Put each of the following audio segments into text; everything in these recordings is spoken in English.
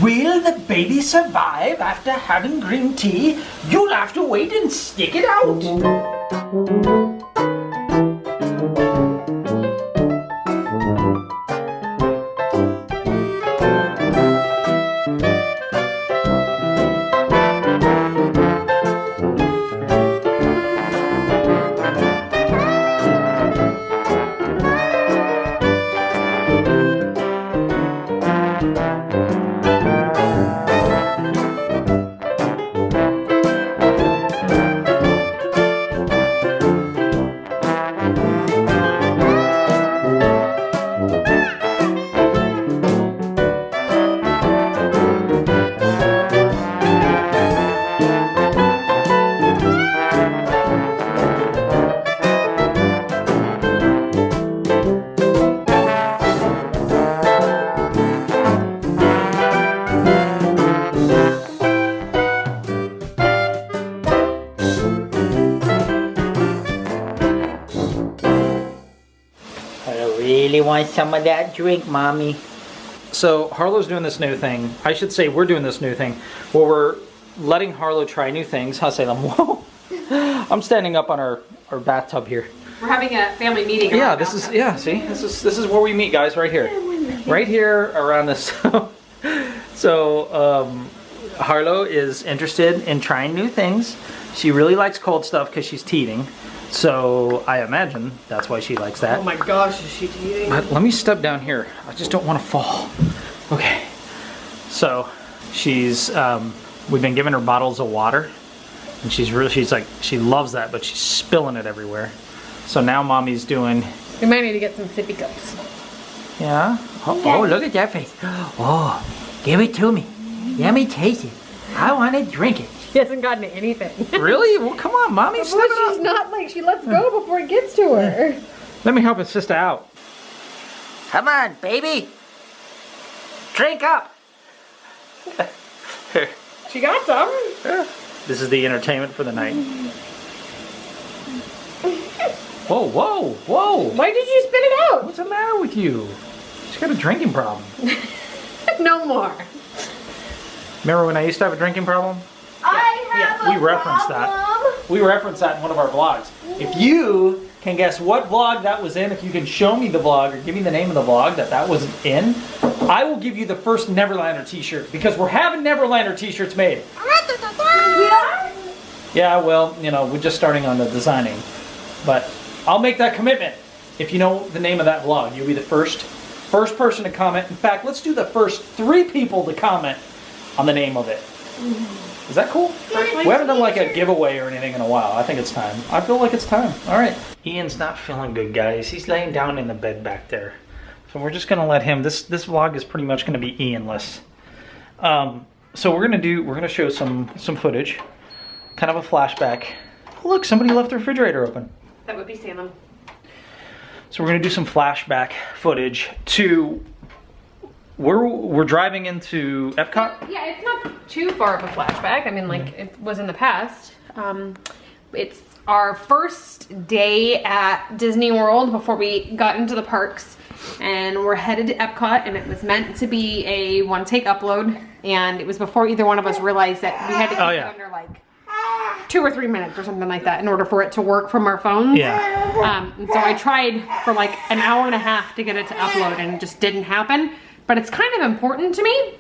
Will the baby survive after having green tea? You'll have to wait and stick it out. Really want some of that drink, Mommy. So Harlow's doing this new thing. I should say we're doing this new thing where we're letting Harlow try new things. I'll say them. Whoa. I'm standing up on our bathtub here. We're having a family meeting. Yeah, this is this is where we meet, guys, right here. Right here around this. So Harlow is interested in trying new things. She really likes cold stuff because she's teething. So I imagine that's why she likes that. Oh my gosh, is she teething? But let me step down here. I just don't want to fall. Okay. So she's we've been giving her bottles of water, and she's like, she loves that, but she's spilling it everywhere. So now Mommy's doing. We might need to get some sippy cups. Yeah. Oh, look at that face. Oh, give it to me. Let me taste it. I want to drink it. She hasn't gotten anything. Really? Well, come on, Mommy. Step it She's up. not like, she lets go before it gets to her. Let me help his sister out. Come on, baby. Drink up. She got some. This is the entertainment for the night. Whoa, whoa, whoa. Why did you spit it out? What's the matter with you? She's got a drinking problem. No more. Remember when I used to have a drinking problem? I We referenced that. We referenced that in one of our vlogs. If you can guess what vlog that was in, if you can show me the vlog or give me the name of the vlog that was in, I will give you the first Neverlander t-shirt because we're having Neverlander t-shirts made. Yeah, well, you know, we're just starting on the designing. But I'll make that commitment. If you know the name of that vlog, you'll be the first person to comment. In fact, let's do the first 3 people to comment on the name of it. Is that cool? We haven't done like a giveaway or anything in a while. I think it's time. I feel like it's time. All right. Ian's not feeling good, guys. He's laying down in the bed back there. So we're just gonna let him. This vlog is pretty much gonna be Ian-less. So we're gonna show some footage, kind of a flashback. Oh, look, somebody left the refrigerator open. That would be Salem. So we're gonna do some flashback footage to. We're driving into Epcot? Yeah, it's not too far of a flashback. I mean, like, it was in the past. It's our first day at Disney World before we got into the parks. And we're headed to Epcot, and it was meant to be a one-take upload. And it was before either one of us realized that we had to keep it under, like, 2 or 3 minutes or something like that in order for it to work from our phones. Yeah. And so I tried for, like, an hour and a half to get it to upload, and it just didn't happen. But it's kind of important to me.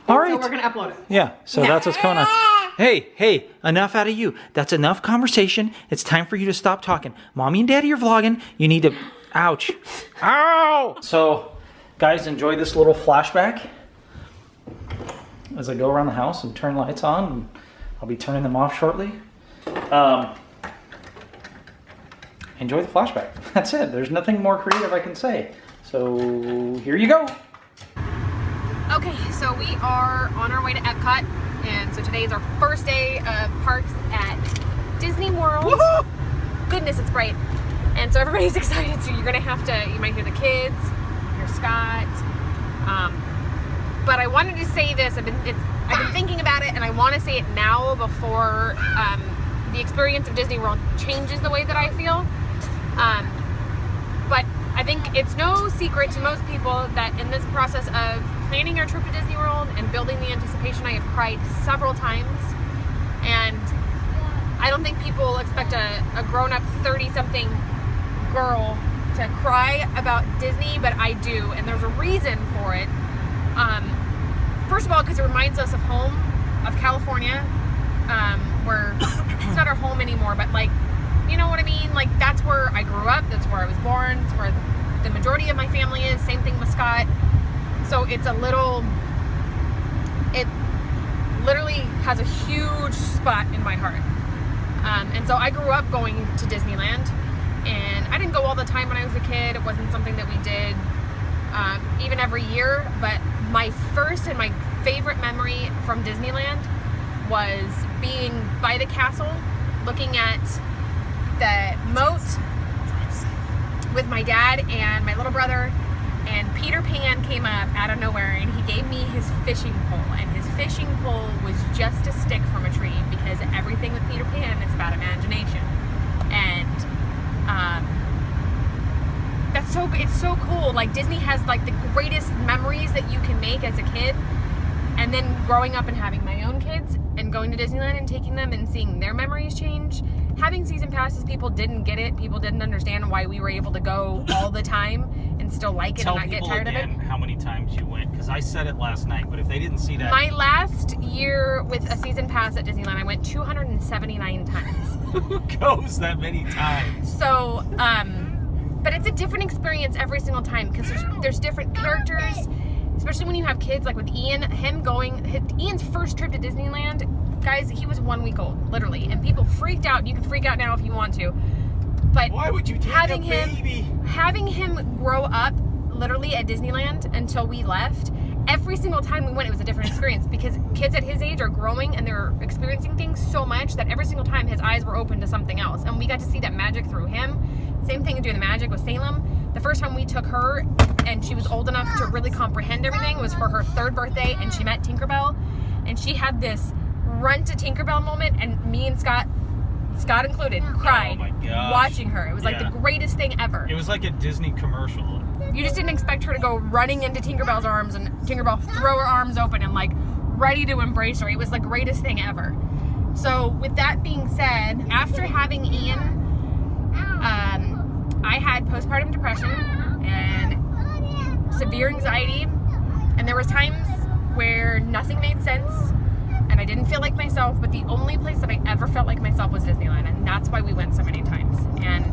All right. So we're going to upload it. Yeah, so that's what's going on. Hey, enough out of you. That's enough conversation. It's time for you to stop talking. Mommy and Daddy are vlogging. You need to, ouch. Ow! So, guys, enjoy this little flashback as I go around the house and turn lights on. And I'll be turning them off shortly. Enjoy the flashback. That's it. There's nothing more creative I can say. So here you go. Okay, so we are on our way to Epcot, and so today is our first day of parks at Disney World. Woohoo! Goodness, it's bright. And so everybody's excited, so you're gonna have to, you might hear the kids, hear Scott. But I wanted to say this, I've been thinking about it, and I want to say it now before the experience of Disney World changes the way that I feel. But I think it's no secret to most people that in this process of planning our trip to Disney World and building the anticipation, I have cried several times. And I don't think people expect a grown-up 30-something girl to cry about Disney, but I do, and there's a reason for it. First of all, because it reminds us of home, of California, where it's not our home anymore, but like, you know what I mean? Like, that's where I grew up, that's where I was born, it's where the majority of my family is, same thing with Scott. So it's it literally has a huge spot in my heart. And so I grew up going to Disneyland, and I didn't go all the time when I was a kid. It wasn't something that we did even every year, but my first and my favorite memory from Disneyland was being by the castle, looking at the moat with my dad and my little brother, and Peter Pan came up out of nowhere and he gave me his fishing pole, and his fishing pole was just a stick from a tree, because everything with Peter Pan is about imagination. And it's so cool. Like, Disney has like the greatest memories that you can make as a kid, and then growing up and having my own kids and going to Disneyland and taking them and seeing their memories change. Having season passes, people didn't get it. People didn't understand why we were able to go all the time and still like it and not get tired of it. Tell people again how many times you went, because I said it last night, but if they didn't see that. My last year with a season pass at Disneyland, I went 279 times. Who goes that many times? So, but it's a different experience every single time, because there's different characters, especially when you have kids, like with Ian, Ian's first trip to Disneyland, guys, he was 1 week old, literally, and people freaked out. You can freak out now if you want to, but why would you take having a baby? Having him grow up literally at Disneyland until we left, every single time we went, it was a different experience, because kids at his age are growing and they're experiencing things so much that every single time his eyes were open to something else, and we got to see that magic through him. Same thing doing the magic with Salem. The first time we took her and she was old enough to really comprehend everything was for her 3rd birthday, and she met Tinkerbell, and she had this run to Tinkerbell moment, and me and Scott included, cried watching her. It was like the greatest thing ever. It was like a Disney commercial. You just didn't expect her to go running into Tinkerbell's arms and Tinkerbell throw her arms open and like ready to embrace her. It was the greatest thing ever. So with that being said, after having Ian, I had postpartum depression and severe anxiety, and there was times where nothing made sense and I didn't feel like myself, but the only place that I ever felt like myself was Disneyland, and that's why we went so many times. And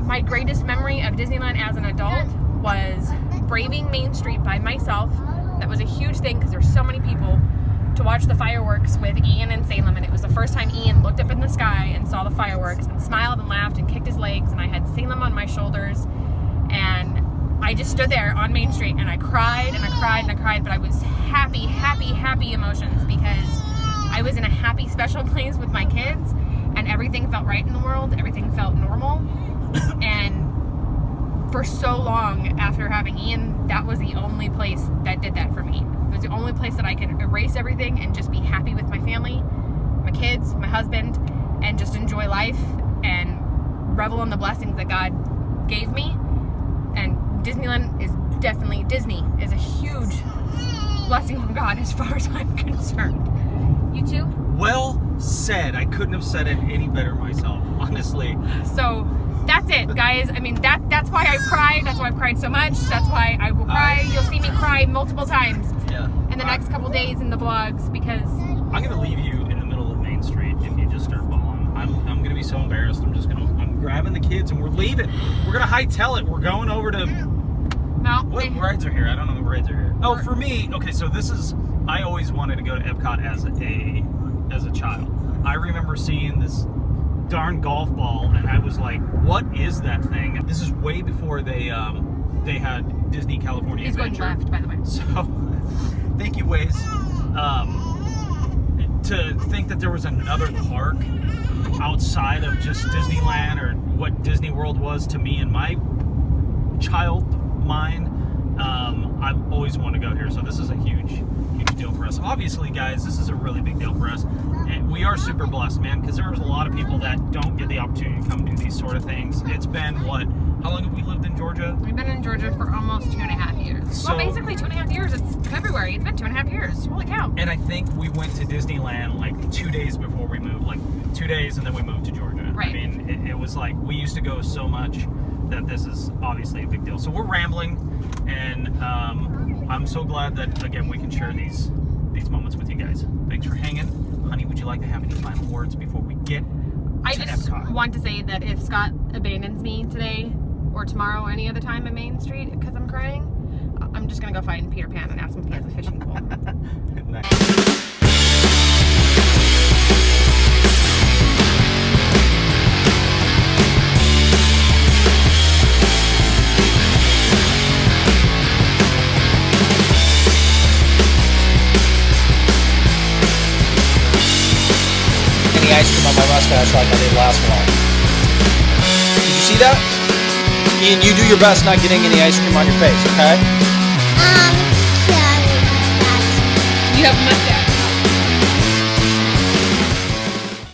my greatest memory of Disneyland as an adult was braving Main Street by myself. That was a huge thing, because there's so many people, to watch the fireworks with Ian and Salem, and it was the first time Ian looked up in the sky and saw the fireworks and smiled and laughed and kicked his legs, and I had Salem on my shoulders, and I just stood there on Main Street and I cried and I cried and I cried, but I was happy emotions, because I was in a happy, special place with my kids, and everything felt right in the world, everything felt normal. And for so long after having Ian, that was the only place that did that for me. It was the only place that I could erase everything and just be happy with my family, my kids, my husband, and just enjoy life and revel in the blessings that God gave me. And Disneyland is definitely, Disney is a huge blessing from God as far as I'm concerned. You too? Well said. I couldn't have said it any better myself, honestly. So that's it, guys. I mean, that's why I cried. That's why I've cried so much. That's why I will cry. You'll see me cry multiple times in the next couple days in the vlogs, because I'm gonna leave you in the middle of Main Street if you just start bawling. I'm gonna be so embarrassed. I'm grabbing the kids and we're leaving. We're gonna hightail it. We're going over to. No. What rides are here? I don't know what rides are here. Oh, for me, okay. So I always wanted to go to Epcot as a child. I remember seeing this darn golf ball, and I was like, "What is that thing?" This is way before they had Disney California He's Adventure. going left, by the way. So, thank you, Waze. To think that there was another park outside of just Disneyland, or what Disney World was to me in my child mind, I've always wanted to go here. So this is a huge deal for us. Obviously, guys, this is a really big deal for us. And we are super blessed, man, because there's a lot of people that don't get the opportunity to come do these sort of things. It's been, How long have we lived in Georgia? We've been in Georgia for almost 2.5 years. So- Well, basically 2.5 years. It's February. It's been 2.5 years. Holy cow. And I think we went to Disneyland like 2 days before we moved, like 2 days, and then we moved to Georgia. Right. I mean, it was like we used to go so much that this is obviously a big deal. So we're rambling, and I'm so glad that again we can share these moments with you guys. Thanks for hanging, honey. Would you like to have any final words before we get I to just Epcot? want to say that if Scott abandons me today or tomorrow or any other time at Main Street because I'm crying, I'm just gonna go find Peter Pan and ask him if he has a fishing pole. Nice. Any ice cream on my mustache like I did last vlog. Did you see that? Ian, you do your best not getting any ice cream on your face, okay?